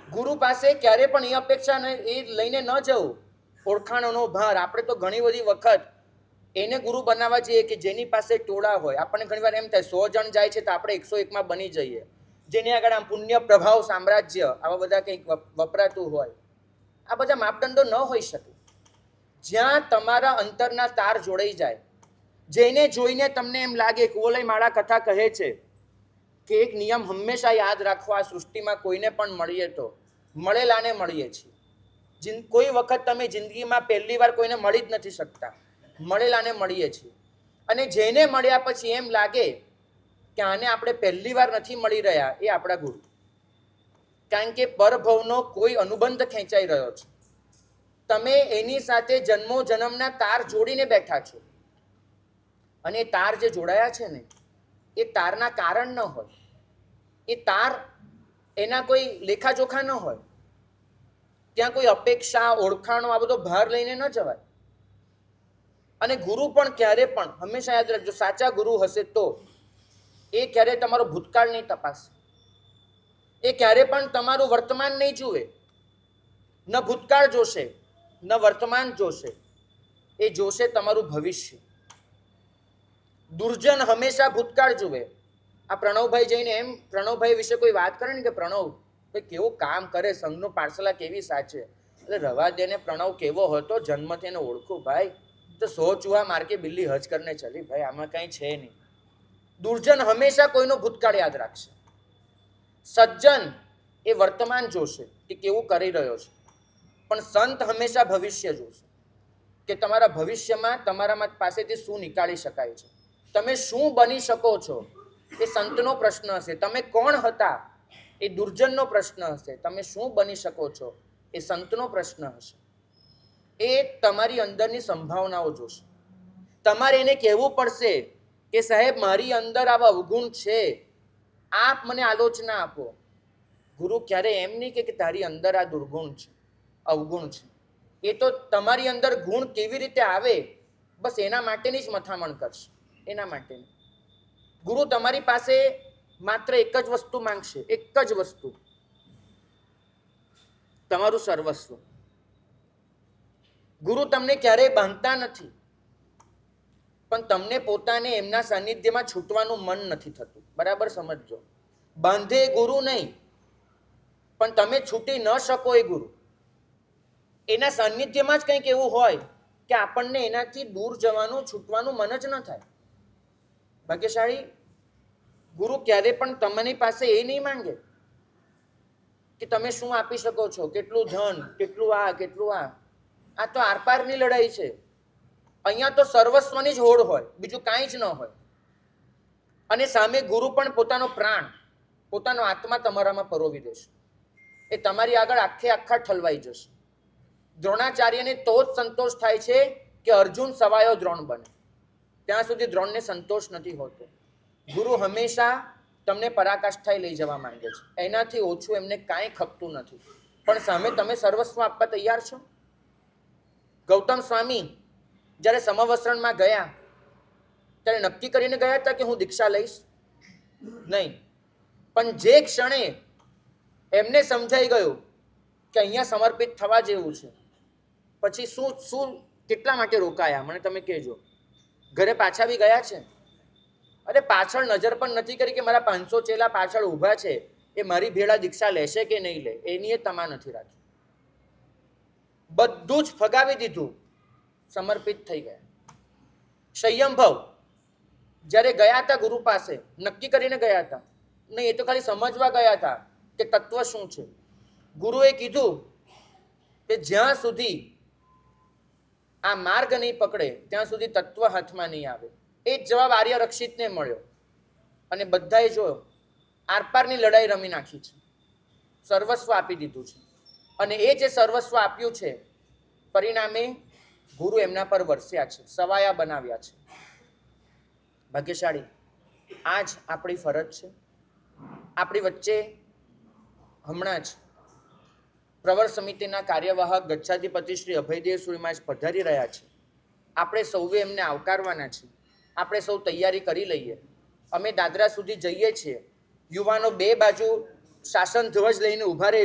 Speaker 1: ગુરુ પાસે ક્યારે પણ એ અપેક્ષા એ લઈને ન જવું ઓળખાણોનો ભાર. આપણે તો ઘણી બધી વખત એને ગુરુ બનાવવા જઈએ કે જેની પાસે ટોળા હોય. આપણને ઘણી વાર એમ થાય 100 જણ જાય છે તો આપણે 101માં બની જઈએ. જેની આગળ આમ પુણ્ય પ્રભાવ સામ્રાજ્ય આવા બધા કંઈક વપરાતું હોય. આ બધા માપદંડો ન હોઈ શકે. જ્યાં તમારા અંતરના તાર જોડાઈ જાય, જેને જોઈને તમને એમ લાગે કે ઓલય માળા કથા કહે છે કે એક નિયમ હંમેશા યાદ રાખવો, આ સૃષ્ટિમાં કોઈને પણ મળીએ તો મળેલાને મળીએ છીએ. કોઈ વખત તમે જિંદગીમાં પહેલી વાર કોઈને મળી જ નથી શકતા, મળેલાને મળીએ છીએ. અને જેને મળ્યા પછી એમ લાગે કે આને આપણે પહેલી વાર નથી મળી રહ્યા, એ આપણા ગુરુ. કારણ કે પરભવનો કોઈ અનુબંધ ખેંચાઈ રહ્યો છે. તમે એની સાથે જન્મો જન્મના તાર જોડીને બેઠા છો. અને એ તાર જે જોડાયા છે ને, એ તારના કારણ ન હોય, એ તાર એના કોઈ લેખાજોખા ન હોય. ત્યાં કોઈ અપેક્ષા, ઓળખાણો, આ બધો ભાર લઈને ન જવાય. અને ગુરુ પણ ક્યારે પણ હંમેશા યાદ રાખજો, સાચા ગુરુ હશે તો એ ક્યારે તમારો ભૂતકાળ નહીં તપાસે, એ ક્યારે પણ તમારું વર્તમાન નહીં જુએ. ન ભૂતકાળ જોશે, ન વર્તમાન જોશે, એ જોશે તમારું ભવિષ્ય. દુર્જન હંમેશા ભૂતકાળ જુએ. આ પ્રણવભાઈ જઈને એમ પ્રણવભાઈ વિશે કોઈ વાત કરે ને કે પ્રણવ ભાઈ કેવું કામ કરે, સંઘનું પાર્સલા કેવી સાચે, એટલે રવા દેને, પ્રણવ કેવો હતો, જન્મથી એને ઓળખું ભાઈ, તો 100 ચૂહા માર કે બિલ્લી હજ કરને ચલી, ભાઈ આમાં કંઈ છે નહીં. દુર્જન હંમેશા કોઈનો ભૂતકાળ યાદ રાખશે. સજ્જન એ વર્તમાન જોશે કે કેવું કરી રહ્યો છે, પણ સંત હંમેશા ભવિષ્ય જોશે કે તમારા ભવિષ્યમાં તમારા પાસેથી શું નીકાળી શકાય છે, તમે શું બની શકો છો. એ સંતનો પ્રશ્ન હશે. તમે કોણ હતા એ દુર્જનનો પ્રશ્ન હશે. તમે શું બની શકો છો એ સંતનો પ્રશ્ન હશે. એ તમારી અંદરની સંભાવનાઓ જોશે. તમારે એને કહેવું પડશે કે સાહેબ મારી અંદર આવા અવગુણ છે, આપ મને આલોચના આપો. ગુરુ ક્યારે એમ નહીં કે તારી અંદર આ દુર્ગુણ છે, અવગુણ છે. એ તો તમારી અંદર ગુણ કેવી રીતે આવે બસ એના માટેની જ મથામણ કરશે. એના માટેની. ગુરુ તમારી પાસે માત્ર એક જ વસ્તુ માંગશે, એક જ વસ્તુ, તમારું સર્વસ્વ. ગુરુ તમને ક્યારેય બાંધતા નથી, પણ તમને પોતાને એમના સાનિધ્યમાં છૂટવાનું મન નથી થતું. બરાબર સમજજો. બાંધે ગુરુ નહીં, પણ તમે છૂટી ન શકો એ ગુરુ. એના સાનિધ્યમાં જ કંઈક એવું હોય કે આપણને એનાથી દૂર જવાનું, છૂટવાનું મન જ ન થાય. ભાગ્યશાળી ગુરુ ક્યારે પણ તમારી પાસે એ નહીં માંગે કે તમે શું આપી શકો છો, કેટલું ધન, કેટલું આ, કેટલું આ. આ તો આરપારની લડાઈ છે. અહીંયા તો સર્વસ્વની જ હોડ હોય, બીજું કાંઈ જ ન હોય. અને સામે ગુરુ પણ પોતાનો પ્રાણ, પોતાનો આત્મા તમારામાં પરોવી દેશે. એ તમારી આગળ આખા ઠલવાઈ જશે. દ્રોણાચાર્યને તો જ સંતોષ થાય છે કે અર્જુન સવાયો દ્રોણ બને. ત્યાં સુધી દ્રોણને સંતોષ નથી હોતો. ગુરુ હંમેશા તમને પરાકાષ્ઠાએ લઈ જવા માંગે છે. એનાથી ઓછું એમને કાંઈ ખપતું નથી. પણ સામે તમે સર્વસ્વ આપવા તૈયાર છો? ગૌતમ સ્વામી જ્યારે સમવસ્ત્રણમાં ગયા ત્યારે નક્કી કરીને ગયા હતા કે હું દીક્ષા લઈશ નહીં. પણ જે ક્ષણે એમને સમજાઈ ગયું કે અહીંયા સમર્પિત થવા જેવું છે, પછી શું કેટલા માટે રોકાયા મને તમે કહેજો. ઘરે પાછા બી ગયા છે. અરે પાછળ નજર પણ નથી કરી કે મારા 500 ચેલા પાછળ ઊભા છે, એ મારી ભેળા દીક્ષા લેશે કે નહીં લે, એની એ તમા નથી રાખી. બધું જ ફગાવી દીધું, સમર્પિત થઈ ગયા. સંયમભાવ જ્યારે ગયા હતા ગુરુ પાસે, નક્કી કરીને ગયા હતા નહીં, એ તો ખાલી સમજવા ગયા હતા કે તત્વ શું છે. ગુરુએ કીધું કે જ્યાં સુધી આ માર્ગ નહીં પકડે ત્યાં સુધી તત્વ હાથમાં નહીં આવે. એ જ જવાબ આર્ય રક્ષિતને મળ્યો. અને બધાએ જોયો આરપારની લડાઈ રમી નાખી છે, સર્વસ્વ આપી દીધું છે. અને એ જે સર્વસ્વ આપ્યું છે પરિણામે ગુરુ એમના પર વરસ્યા છે, સવાયા બનાવ્યા છે. ભાગ્યશાળી આ જ આપણી ફરજ છે. આપણી વચ્ચે હમણાં જ પ્રવર સમિતિના કાર્યવાહક ગચ્છાધિપતિ શ્રી અભયદેવ સુરીમાજ પધારી રહ્યા છે. આપણે સૌએ એમને આવકારવાના છે. આપણે સૌ તૈયારી કરી લઈએ. અમે દાદરા સુધી જઈએ છીએ. યુવાનો બે બાજુ શાસન ધ્વજ લઈને ઊભા રહે